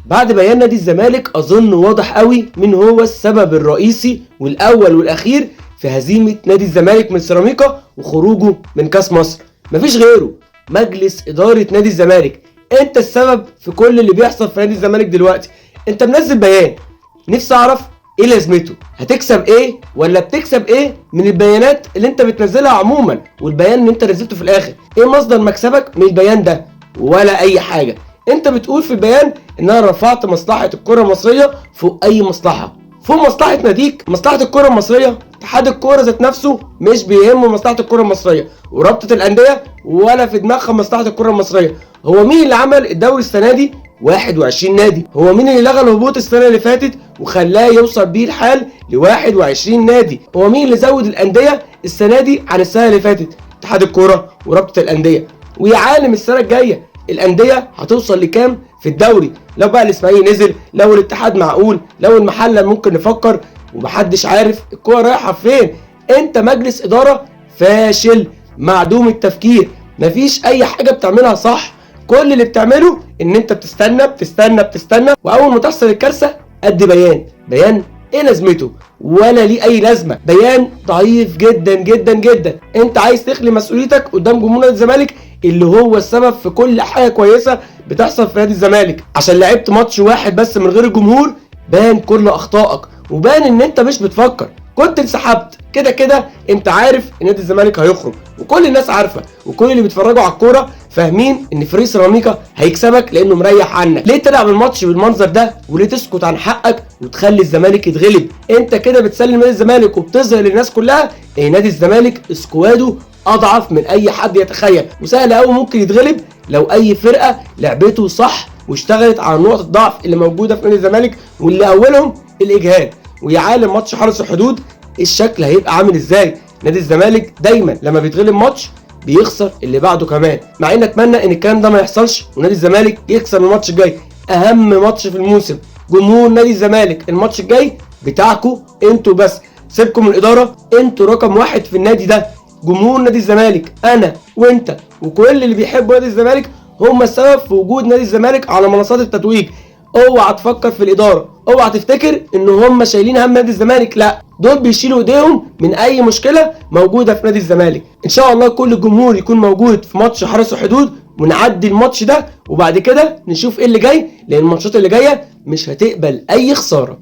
بعد بيان نادي الزمالك اظن واضح قوي مين هو السبب الرئيسي والاول والاخير في هزيمه نادي الزمالك من سيراميكا وخروجه من كاس مصر. مفيش غيره، مجلس اداره نادي الزمالك. انت السبب في كل اللي بيحصل في نادي الزمالك دلوقتي. انت منزل بيان، نفسي اعرف ايه لازمته؟ هتكسب ايه ولا بتكسب ايه من البيانات اللي انت بتنزلها عموما والبيان اللي انت نزلته في الاخر؟ ايه مصدر مكسبك من البيان ده؟ ولا اي حاجه. انت بتقول في البيان ان انا رفعت مصلحه الكره المصريه فوق اي مصلحه، فوق مصلحه ناديك. مصلحه الكره المصريه، اتحاد الكوره ذات نفسه مش بيهمه مصلحه الكره المصريه، ورابطه الانديه ولا في دماغها مصلحه الكره المصريه. هو مين اللي عمل الدوري السنه دي 21 نادي؟ هو مين اللي لغى الهبوط السنه اللي فاتت وخلاه يوصل بيه الحال ل 21 نادي؟ هو مين اللي زود الانديه السنه دي عن السنه اللي فاتت؟ اتحاد الكوره ورابطه الانديه. ويا عالم السنه الجايه الانديه هتوصل لكام في الدوري؟ لو بقى الاسماعيلي نزل، لو الاتحاد معقول، لو المحله ممكن نفكر، ومحدش عارف الكوره رايحه فين. انت مجلس اداره فاشل، معدوم التفكير، مفيش اي حاجه بتعملها صح. كل اللي بتعمله ان انت بتستنى واول ما تحصل الكارثه قد بيان ايه لازمته؟ ولا ليه اي لازمه، بيان ضعيف جدا جدا جدا. انت عايز تخلي مسؤوليتك قدام جمهور نادي الزمالك اللي هو السبب في كل حاجه كويسه بتحصل في نادي الزمالك. عشان لعبت ماتش واحد بس من غير الجمهور بان كل اخطائك، وبان ان انت مش بتفكر. كنت انسحبت كده كده. انت عارف ان نادي الزمالك هيخرج، وكل الناس عارفه، وكل اللي بيتفرجوا على الكوره فاهمين ان فريق سيراميكا هيكسبك لانه مريح عنك. ليه تلعب الماتش بالمنظر ده؟ وليه تسكت عن حقك وتخلي الزمالك يتغلب؟ انت كده بتسلم نادي الزمالك وبتظهر للناس كلها ان نادي الزمالك سكواده اضعف من اي حد يتخيل، وسهل قوي ممكن يتغلب لو اي فرقه لعبته صح واشتغلت على نقط الضعف اللي موجوده في نادي الزمالك، واللي اولهم الاجهاد. ويا عالم ماتش حرس الحدود الشكل هيبقى عامل ازاي. نادي الزمالك دايما لما بيتغلب ماتش بيخسر اللي بعده كمان، مع ان اتمنى ان الكلام ده ما يحصلش ونادي الزمالك يكسب الماتش الجاي. اهم ماتش في الموسم. جمهور نادي الزمالك الماتش الجاي بتاعكم انتوا بس، سيبكم من الاداره، انتوا رقم واحد في النادي ده. جمهور نادي الزمالك، انا وانت وكل اللي بيحبوا نادي الزمالك هم السبب في وجود نادي الزمالك على منصات التتويج. اوعى تفكر في الاداره، اوعى تفتكر ان هم شايلين هم نادي الزمالك، لا، دول بيشيلوا ايديهم من اي مشكله موجوده في نادي الزمالك. ان شاء الله كل الجمهور يكون موجود في ماتش حرس الحدود ونعدي الماتش ده، وبعد كده نشوف ايه اللي جاي، لان الماتشات اللي جايه مش هتقبل اي خساره.